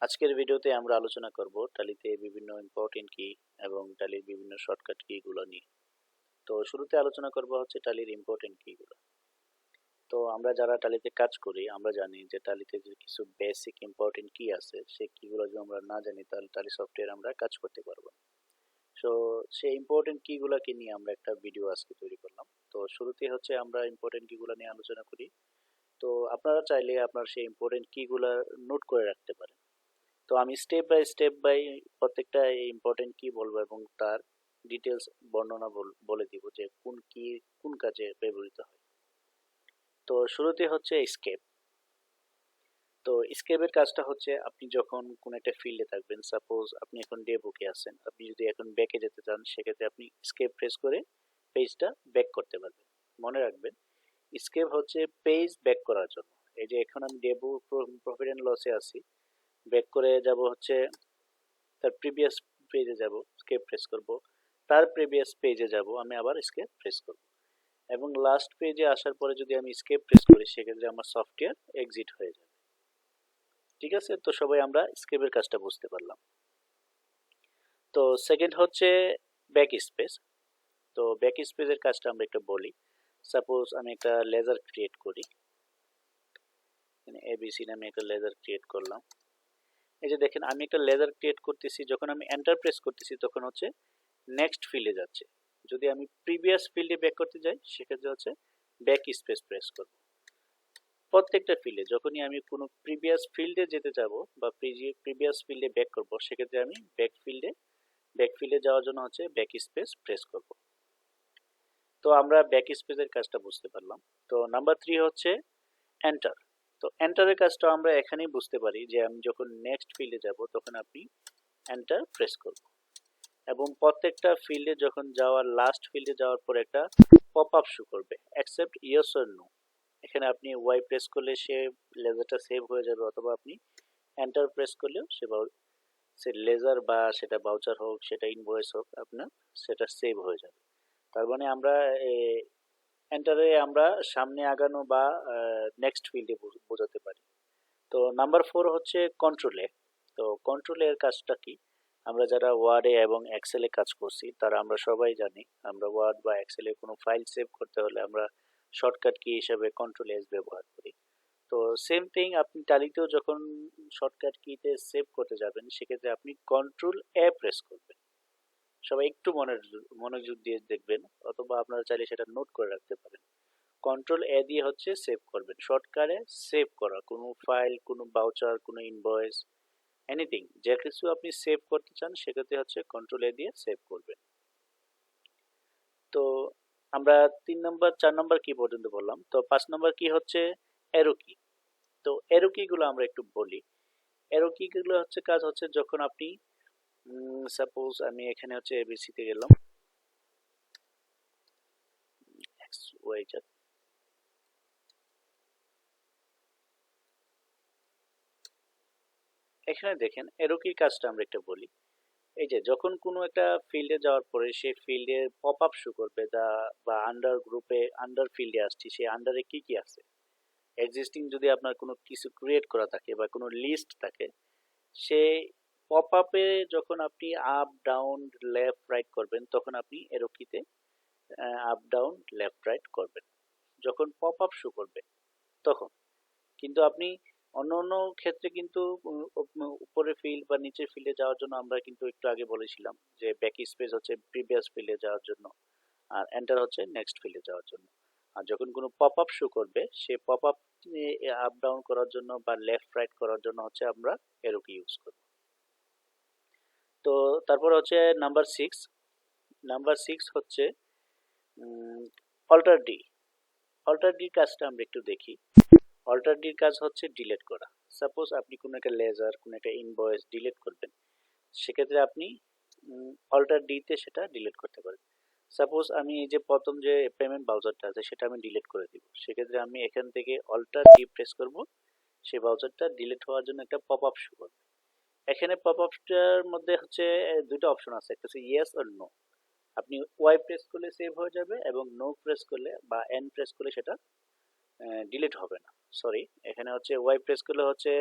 আজকের ভিডিওতে আমরা আলোচনা করব টালিতে বিভিন্ন ইম্পর্টেন্ট কি এবং টালির বিভিন্ন শর্টকাট কি গুলো নিয়ে। তো শুরুতে আলোচনা করব হচ্ছে টালির ইম্পর্টেন্ট কি গুলো। তো আমরা যারা টালিতে কাজ করি আমরা জানি যে টালিতে যে কিছু বেসিক ইম্পর্টেন্ট কি আছে সেই কিগুলো যদি আমরা না জানি তাহলে টালি সফটওয়্যার আমরা কাজ করতে পারবো না। সো সেই ইম্পর্টেন্ট কি গুলাকে নিয়ে আমরা একটা ভিডিও আজকে তৈরি করলাম। তো শুরুতে হচ্ছে আমরা ইম্পর্টেন্ট কি গুলো নিয়ে আলোচনা করি। তো আপনারা চাইলে আপনার সেই ইম্পর্টেন্ট কি গুলা নোট করে রাখতে পারেন। তো আমি স্টেপ বাই প্রত্যেকটা ইম্পর্টেন্ট কি বলবো এবং তার ডিটেলস বর্ণনা বলে দিব যে কোন কি কোন কাজে ব্যবহৃত হয়। তো শুরুতে হচ্ছে স্কেপ। তো স্কেপের কাজটা হচ্ছে আপনি যখন কোন একটা ফিল্ডে থাকবেন, সাপোজ আপনি এখন ডে বুকে আছেন, আপনি যদি এখন ব্যাকে যেতে চান সেক্ষেত্রে আপনি স্কেপ প্রেস করে পেজটা ব্যাক করতে পারবেন। মনে রাখবেন স্কেপ হচ্ছে পেজ ব্যাক করার জন্য। এই যে এখন আমি ডে বুক প্রফিট এন্ড লসে আছি, ব্যাক করে যাব হচ্ছে তার প্রিভিয়াস পেজে যাব, স্কেপ প্রেস করব, তার প্রিভিয়াস পেজে যাব, আমি আবার স্কেপ প্রেস করব এবং লাস্ট পেজে আসার পরে যদি আমি স্কেপ প্রেস করি সেক্ষেত্রে আমার সফটওয়্যার এক্সিট হয়ে যাবে। ঠিক আছে, তো সবাই আমরা স্কেপের কাজটা বুঝতে পারলাম। তো সেকেন্ড হচ্ছে ব্যাক স্পেস। তো ব্যাক স্পেসের কাজটা আমরা একটু বলি। সাপোজ আমি একটা লেজার ক্রিয়েট করি, এবিসি নামে একটা লেজার ক্রিয়েট করলাম। এই যে দেখেন আমি একটা লেজার ক্রিয়েট করতেছি, যখন আমি এন্টার প্রেস করতেছি তখন হচ্ছে নেক্সট ফিল্ডে যাচ্ছে। যদি আমি প্রিভিয়াস ফিল্ডে ব্যাক করতে যাই সেক্ষেত্রে হচ্ছে ব্যাক স্পেস প্রেস করব। প্রত্যেকটা ফিল্ডে যখনই আমি কোনো প্রিভিয়াস ফিল্ডে যেতে যাব বা প্রিভিয়াস ফিল্ডে ব্যাক করব সেক্ষেত্রে আমি ব্যাক ফিল্ডে যাওয়ার জন্য হচ্ছে ব্যাক স্পেস প্রেস করব। তো আমরা ব্যাক স্পেসের কাজটা বুঝতে পারলাম। তো নাম্বার 3 হচ্ছে এন্টার। তো এন্টারের কাজটা আমরা এখানেই বুঝতে পারি যে আমি যখন নেক্সট ফিল্ডে যাব তখন আপনি এন্টার প্রেস করব এবং প্রত্যেকটা ফিল্ডে যখন যাওয়ার লাস্ট ফিল্ডে যাওয়ার পর একটা পপ আপ শো করবে অ্যাকসেপ্ট ইয়েস অর নো। এখানে আপনি ওয়াই প্রেস করলে সে লেজারটা সেভ হয়ে যাবে, অথবা আপনি এন্টার প্রেস করলেও সে লেজার বা সেটা ভাউচার হোক সেটা ইনভয়েস হোক আপনার সেটা সেভ হয়ে যাবে। তার মানে আমরা এন্টারে আমরা সামনে আগানো বা নেক্সট ফিল্ডে বোঝাতে পারি। তো নাম্বার 4 হচ্ছে কন্ট্রোলে। তো কন্ট্রোলের কাজটা কি? আমরা যারা ওয়ার্ডে এবং এক্সেলে কাজ করছি তারা আমরা সবাই জানি আমরা ওয়ার্ড বা এক্সেলে কোনো ফাইল সেভ করতে হলে আমরা শর্টকাট কি হিসেবে কন্ট্রোল এস ব্যবহার করি। তো সেম থিং আপনি টালিতেও যখন শর্টকাট কিতে সেভ করতে যাবেন সেক্ষেত্রে আপনি কন্ট্রোল এ প্রেস করবেন। সবাই একটু মনোযোগ দিয়ে দেখবেন, অথবা আপনারা চাইলে সেটা নোট করে রাখতে পারেন। কন্ট্রোল এ দিয়ে হচ্ছে সেভ করবেন। শর্টকাটে সেভ করা কোনো ফাইল, কোনো ভাউচার, কোনো ইনভয়েস, এনিথিং যে কিছু আপনি সেভ করতে চান সেক্ষেত্রে হচ্ছে কন্ট্রোল এ দিয়ে সেভ করবেন। তো আমরা 3 নম্বর 4 নম্বর কি পর্যন্ত বললাম। তো 5 নম্বর কি হচ্ছে অ্যারো কি। তো অ্যারো কি গুলো আমরা একটু বলি। অ্যারো কি গুলো হচ্ছে কাজ হচ্ছে যখন আপনি সাপোজ আমি এখানে হচ্ছে এবিসি তে গেলাম, এক্স ওয়াই জেড। এখানে দেখেন অ্যারো কি কাজটা আমরা একটু বলি। এই যে যখন কোনো একটা ফিল্ডে যাওয়ার পরে সেই ফিল্ডে পপ আপ শো করবে বা আন্ডার গ্রুপে আন্ডার ফিল্ডে আসছি সেই আন্ডারে কি কি আছে এক্সিস্টিং, যদি আপনার কোনো কিছু ক্রিয়েট করা থাকে বা কোনো লিস্ট থাকে সেই পপ আপে যখন আপনি আপ ডাউন লেফট রাইট করবেন তখন আপনি এরো কিতে আপ ডাউন লেফট রাইট করবেন যখন পপ আপ শো করবে তখন। কিন্তু আপনি অন্য অন্য ক্ষেত্রে কিন্তু উপরে ফিল্ড বা নিচের ফিল্ডে যাওয়ার জন্য আমরা কিন্তু একটু আগে বলেছিলাম যে ব্যাক স্পেস হচ্ছে প্রিভিয়াস ফিল্ডে যাওয়ার জন্য আর এন্টার হচ্ছে নেক্সট ফিল্ডে যাওয়ার জন্য। আর যখন কোনো পপ আপ শো করবে সে পপ আপ আপ ডাউন করার জন্য বা লেফট রাইট করার জন্য হচ্ছে আমরা এরোকে ইউজ করব। তো তারপর হচ্ছে নাম্বার 6 হচ্ছে অল্টার ডি। অল্টার ডির কাজটা আমরা একটু দেখি। অল্টার ডির কাজ হচ্ছে ডিলিট করা। সাপোজ আপনি কোনো একটা লেজার, কোনো একটা ইনভয়েস ডিলিট করবেন সেক্ষেত্রে আপনি অল্টার ডিতে সেটা ডিলিট করতে পারেন। সাপোজ আমি এই যে প্রথম যে পেমেন্ট ব্রাউজারটা আছে সেটা আমি ডিলিট করে দিব, সেক্ষেত্রে আমি এখান থেকে অল্টার ডি প্রেস করব, সেই ব্রাউজারটা ডিলিট হওয়ার জন্য একটা পপ আপ শো করবে। এখানে পপ আপটার মধ্যে হচ্ছে দুটো অপশন আছে, একটা হচ্ছে ইয়েস আর নো। আপনি ওয়াই প্রেস করলে সেভ হয়ে যাবে এবং নো প্রেস করলে বা এন প্রেস করলে সেটা ডিলিট হবে না। সরি, এখানে হচ্ছে ওয়াই প্রেস করলে হচ্ছে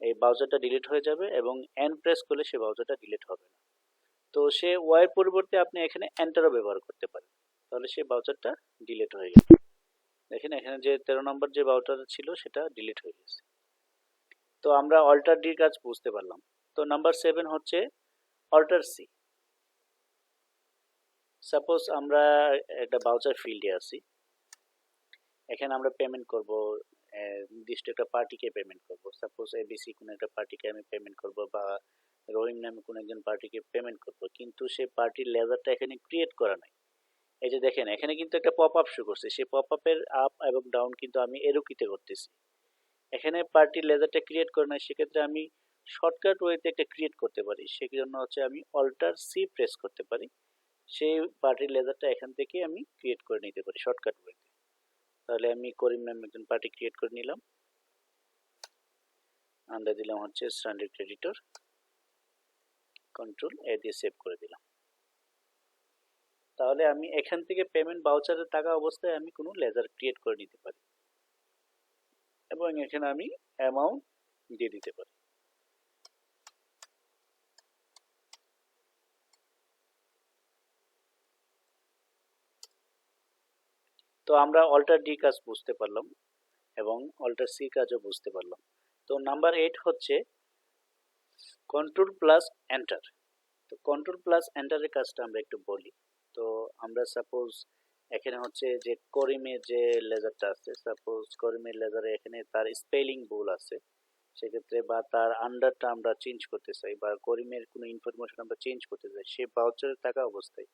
এই ব্রাউজারটা ডিলিট হয়ে যাবে এবং এন প্রেস করলে সে ব্রাউজারটা ডিলিট হবে না। তো সে ওয়াইয়ের পরিবর্তে আপনি এখানে এন্টারও ব্যবহার করতে পারেন, তাহলে সেই ব্রাউজারটা ডিলিট হয়ে গেল। দেখেন এখানে যে 13 নম্বর যে ব্রাউজার ছিল সেটা ডিলিট হয়ে গেছে। তো আমরা অল্টার ডি কাজ বুঝতে পারলাম। তো নাম্বার 7 হচ্ছে অল্টার সি। সাপোজ আমরা একটা ব্রাউজার ফিল্ডে আছি, এখানে আমরা পেমেন্ট করব, নির্দিষ্ট একটা পার্টিকে পেমেন্ট করব। সাপোজ এবিসি কোনো একটা পার্টিকে আমি পেমেন্ট করব বা রহিম নামে কোনো একজন পার্টিকে পেমেন্ট করব, কিন্তু সেই পার্টির লেজারটা এখানে ক্রিয়েট করা নাই। এই যে দেখেন এখানে কিন্তু একটা পপ আপ শো করছে, সেই পপ আপের আপ এবং ডাউন কিন্তু আমি এরো কিতে করতেছি। এখানে পার্টির লেজারটা ক্রিয়েট করে নাই, সেক্ষেত্রে আমি শর্টকাট ওয়েতে একটা ক্রিয়েট করতে পারি। সেজন্য হচ্ছে আমি অল্টার সি প্রেস করতে পারি, সেই পার্টির লেজারটা এখান থেকে আমি ক্রিয়েট করে নিতে পারি শর্টকাট ওয়েতে। তাহলে আমি করিম নামে একজন পার্টি ক্রিয়েট করে নিলাম, আমরা দিলাম হচ্ছে স্ট্যান্ডার্ড ক্রেডিটর, কন্ট্রোল এ দিয়ে সেভ করে দিলাম। তাহলে আমি এখান থেকে পেমেন্ট ভাউচারে থাকা অবস্থায় আমি কোনো লেজার ক্রিয়েট করে নিতে পারি এবং এখানে আমি অ্যামাউন্ট দিয়ে দিতে পারি। তো আমরা অল্টার ডি কাজ বুঝতে পারলাম এবং অল্টার সি কাজও বুঝতে পারলাম। তো নাম্বার 8 হচ্ছে কন্ট্রোল প্লাস এন্টার। তো কন্ট্রোল প্লাস এন্টারের কাজটা আমরা একটু বলি। তো আমরা সাপোজ এখানে হচ্ছে যে করিমের যে লেজারটা আছে, সাপোজ করিমের লেজারে এখানে তার স্পেলিং ভুল আছে, সেক্ষেত্রে বা তার আন্ডারটা আমরা চেঞ্জ করতে চাই বা করিমের কোনো ইনফরমেশন আমরা চেঞ্জ করতে চাই সে ভাউচারে থাকা অবস্থায়,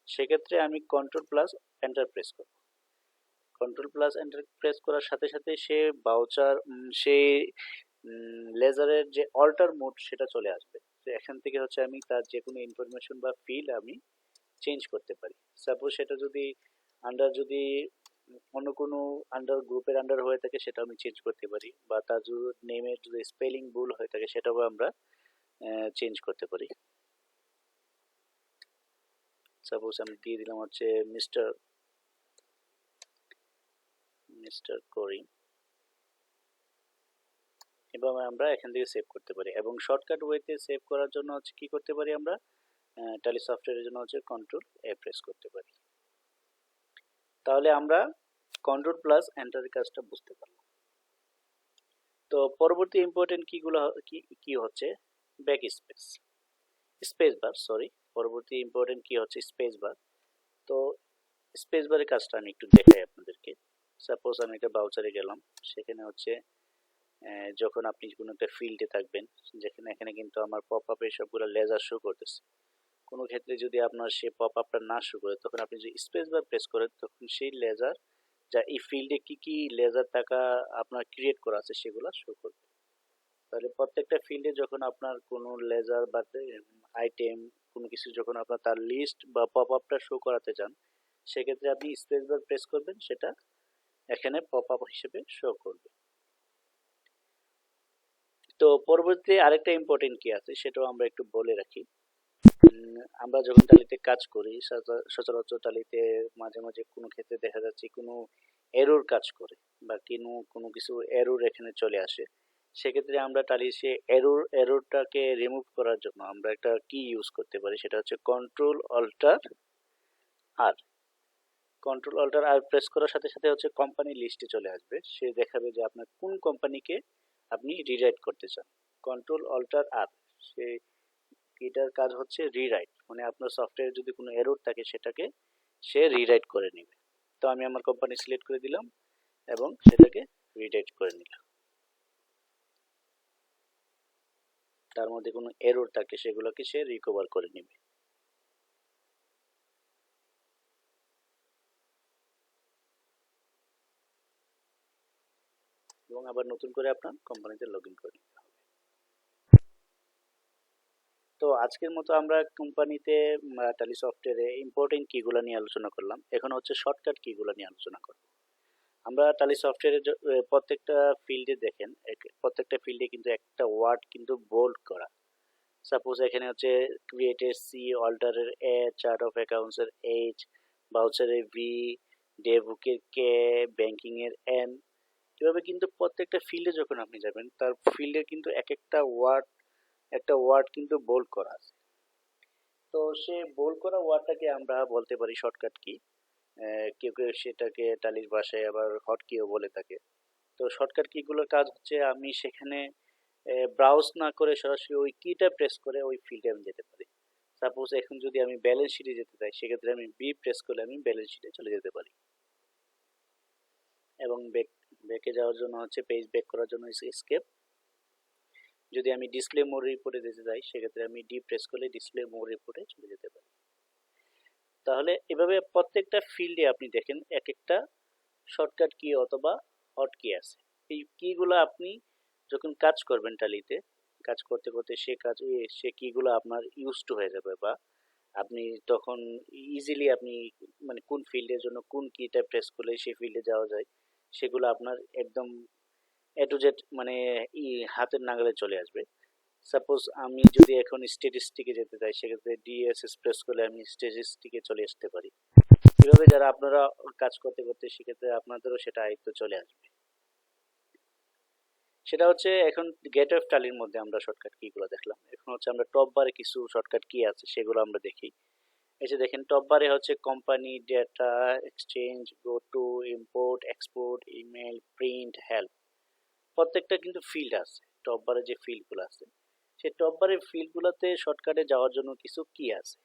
সেক্ষেত্রে আমি কন্ট্রোল প্লাস এন্টার প্রেস করব। কন্ট্রোল প্লাস এন্টার প্রেস করার সাথে সাথে সে ভাউচার সেই লেজারের যে অল্টার মোড সেটা চলে আসবে। তো এখান থেকে হচ্ছে আমি তার যে কোনো ইনফরমেশন বা ফিল আমি চেঞ্জ করতে পারি। সাপোজ সেটা যদি আন্ডার যদি অন্য কোনো আন্ডার গ্রুপের আন্ডার হয়ে থাকে সেটা আমি চেঞ্জ করতে পারি, বা তার যদি নেমের যদি স্পেলিং ভুল হয়ে থাকে সেটাও আমরা চেঞ্জ করতে পারি। সাপোজ আমি দিয়ে দিলাম হচ্ছে মিস্টার করিম, এভাবে আমরা এখান থেকে সেভ করতে পারি। এবং শর্টকাট ওয়েতে সেভ করার জন্য হচ্ছে কি করতে পারি, আমরা ট্যালি সফটওয়্যারের জন্য হচ্ছে কন্ট্রোল এ প্রেস করতে পারি। তাহলে আমরা কন্ট্রোল প্লাস এন্টারের কাজটা বুঝতে পারলাম। তো পরবর্তী ইম্পর্টেন্ট কিগুলো কি হচ্ছে ব্যাক স্পেস বার, সরি, পরবর্তী ইম্পর্টেন্ট কি হচ্ছে স্পেস বার। তো স্পেস বারের কাজটা আমি একটু দেখাই আপনাদেরকে। সাপোজ আমি একটা ব্রাউজারে গেলাম, সেখানে হচ্ছে যখন আপনি কোনো একটা ফিল্ডে থাকবেন, যেখানে এখানে কিন্তু আমার পপ আপে সবগুলো লেজার শো করতেছে, কোনো ক্ষেত্রে যদি আপনার সেই পপ আপটা না শো করে, তখন আপনি যদি স্পেস বার প্রেস করেন তখন সেই লেজার যা এই ফিল্ডে কি কি লেজার থাকা আপনার ক্রিয়েট করা আছে সেগুলো শো করবে। তাহলে প্রত্যেকটা ফিল্ডে যখন আপনার কোনো লেজার বা আইটেম কোনো কিছু যখন আপনার তার লিস্ট বা পপ আপটা শো করাতে চান, সেক্ষেত্রে আপনি স্পেস বার প্রেস করবেন, সেটা এখানে পপ আপ হিসেবে শো করবে। তো পরবর্তী আরেকটা ইম্পর্টেন্ট কি আছে সেটাও আমরা একটু বলে রাখি। আমরা যখন টালিতে কাজ করি সচরাচর টালিতে মাঝে মাঝে কোনো ক্ষেত্রে দেখা যাচ্ছে কোনো এরর কাজ করে বা কোনো কিছু এরর এখানে চলে আসে, সেক্ষেত্রে আমরা টালি সে এররটাকে রিমুভ করার জন্য আমরা একটা কি ইউজ করতে পারি, সেটা হচ্ছে কন্ট্রোল অল্টার আর। কন্ট্রোল অল্টার আর প্রেস করার সাথে সাথে হচ্ছে কোম্পানি লিস্টে চলে আসবে, সে দেখাবে যে আপনার কোন কোম্পানিকে আপনি রিরাইট করতে চান। কন্ট্রোল অল্টার আর, সে এটার কাজ হচ্ছে রিরাইট, মানে আপনার সফটওয়্যারে যদি কোনো এরর থাকে সেটাকে সে রিরাইট করে নেবে। তো আমি আমার কোম্পানি সিলেক্ট করে দিলাম এবং সেটাকে রিরাইট করে নিলাম। তার মধ্যে কোনো এরর থাকে সেগুলোকে সে রিকভার করে নেবে। এবং আবার নতুন করে আপনার কোম্পানিতে লগ ইন করে নিতে হবে। তো আজকের মতো আমরা কোম্পানিতে টালি সফটওয়্যারে ইম্পর্টেন্ট কিগুলো নিয়ে আলোচনা করলাম, এখন হচ্ছে শর্টকাট কিগুলো নিয়ে আলোচনা করব। আমরা টালি সফটওয়্যারের প্রত্যেকটা ফিল্ডে দেখেন, প্রত্যেকটা ফিল্ডে কিন্তু একটা ওয়ার্ড কিন্তু বোল্ড করা। সাপোজ এখানে হচ্ছে ক্রিয়েটের সি, অল্টারের এ, চার্ট অফ অ্যাকাউন্টসের এইচ, ভাউচারের ভি, ডে বুকের কে, ব্যাংকিং এর এন, এভাবে কিন্তু প্রত্যেকটা ফিল্ডে যখন আপনি যাবেন তার ফিল্ডে কিন্তু একটা ওয়ার্ড কিন্তু বোল্ড করা আছে। তো সে বোল্ড করা ওয়ার্ডটাকে আমরা বলতে পারি শর্টকাট কি। কেউ কেউ সেটাকে টালির ভাষায় আবার হট কিও বলে থাকে। তো শর্টকাট কিগুলোর কাজ হচ্ছে আমি সেখানে ব্রাউজ না করে সরাসরি ওই কিটা প্রেস করে ওই ফিল্ডে আমি যেতে পারি। সাপোজ এখন যদি আমি ব্যালেন্স শিটে যেতে চাই সেক্ষেত্রে আমি বি প্রেস করলে আমি ব্যালেন্স শিটে চলে যেতে পারি। এবং ব্যাকে যাওয়ার জন্য হচ্ছে পেজ ব্যাক করার জন্য এসকেপ। যদি আমি ডিসপ্লে মোড রিপোর্টে যেতে চাই সেক্ষেত্রে আমি ডি প্রেস করলে ডিসপ্লে মোড রিপোর্টে চলে যেতে পারি। তাহলে এভাবে প্রত্যেকটা ফিল্ডে আপনি দেখেন এক একটা শর্টকাট কি অথবা হট কি আছে। এই কিগুলো আপনি যখন কাজ করবেন টালিতে কাজ করতে করতে সে কিগুলো আপনার ইউজড হয়ে যাবে, বা আপনি তখন ইজিলি আপনি মানে কোন ফিল্ডের জন্য কোন কিটা প্রেস করলে সেই ফিল্ডে যাওয়া যায় সেগুলো আপনার একদম এ টু জেড মানে হাতের নাগালে চলে আসবে। সাপোজ আমি যদি এখন স্ট্যাটিস্টিকে যেতে চাই সেক্ষেত্রে ডিএসএস প্রেস করলে আমি স্ট্যাটিস্টিকে চলে আসতে পারি। এভাবে যারা আপনারা কাজ করতে করতে সেক্ষেত্রে আপনাদেরও সেটা আয়ত্ত চলে আসবে। সেটা হচ্ছে এখন গেটওয়ে টালির মধ্যে আমরা শর্টকাট কিগুলো দেখলাম। এখন হচ্ছে আমরা টপ বারে কিছু শর্টকাট কি আছে সেগুলো আমরা দেখি। এই যে দেখেন টপ বারে হচ্ছে company, data, exchange, go to, import, export, email, print, help. প্রত্যেকটা কিন্তু ফিল্ড আছে। টপ বারে যে ফিল্ডগুলো আছে সেই টপ বারের ফিল্ডগুলোতে শর্টকাটে যাওয়ার জন্য কিছু কি আছে।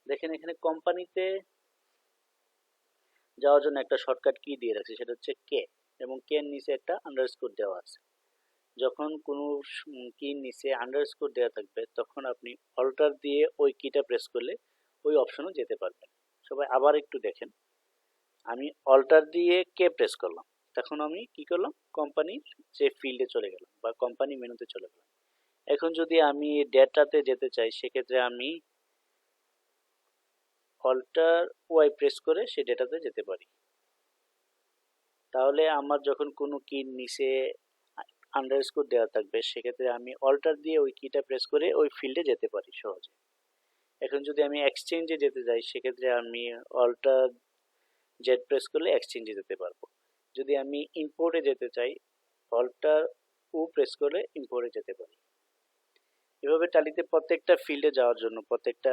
দেখেন এখানে কোম্পানিতে যাওয়ার জন্য একটা শর্টকাট কি দিয়ে রাখছে সেটা হচ্ছে কে, এবং কে এর নিচে একটা আন্ডারস্কোর দেওয়া আছে। যখন কোনো কির নিচে আন্ডারস্কোর দেওয়া থাকবে তখন আপনি অল্টার দিয়ে ওই কিটা প্রেস করলে ওই অপশনও যেতে পারবেন। সবাই আবার একটু দেখেন, আমি অল্টার দিয়ে কে প্রেস করলাম, তখন আমি কি করলাম কোম্পানির যে ফিল্ডে চলে গেলাম বা কোম্পানি মেনুতে চলে গেলাম। এখন যদি আমি ডেটাতে যেতে চাই সেক্ষেত্রে আমি অল্টার ওয়াই প্রেস করে সে ডেটাতে যেতে পারি। তাহলে আমার যখন কোনো কির নিচে আন্ডারস্কোর দেওয়া থাকবে সেক্ষেত্রে আমি অল্টার দিয়ে ওই কিটা প্রেস করে ওই ফিল্ডে যেতে পারি সহজে। এখন যদি আমি এক্সচেঞ্জে যেতে চাই সেক্ষেত্রে আমি অল্টার জেড প্রেস করলে এক্সচেঞ্জে যেতে পারবো। যদি আমি ইম্পোর্টে যেতে চাই অল্টার ও প্রেস করলে ইম্পোর্টে যেতে পারি। এভাবে টালিতে প্রত্যেকটা ফিল্ডে যাওয়ার জন্য প্রত্যেকটা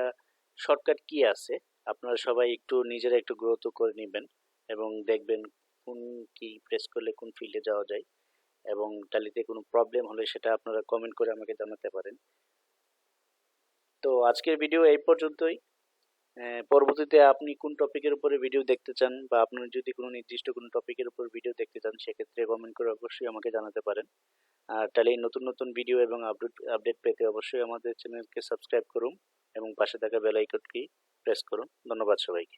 শর্টকাট কি আছে আপনারা সবাই একটু নিজেরা একটু গ্রোথ করে নেবেন এবং দেখবেন কোন কি প্রেস করলে কোন ফিল্ডে যাওয়া যায়, এবং টালিতে কোনো প্রবলেম হলে সেটা আপনারা কমেন্ট করে আমাকে জানাতে পারেন। তো আজকের ভিডিও এই পর্যন্তই। পরবর্তীতে আপনি কোন টপিকের উপরে ভিডিও দেখতে চান বা আপনার যদি কোনো নির্দিষ্ট কোনো টপিকের উপর ভিডিও দেখতে চান সেক্ষেত্রে কমেন্ট করে অবশ্যই আমাকে জানাতে পারেন। আর তাহলে নতুন নতুন ভিডিও এবং আপডেট পেতে অবশ্যই আমাদের চ্যানেলকে সাবস্ক্রাইব করুন এবং পাশে থাকা বেল আইকনটি প্রেস করুন। ধন্যবাদ সবাইকে।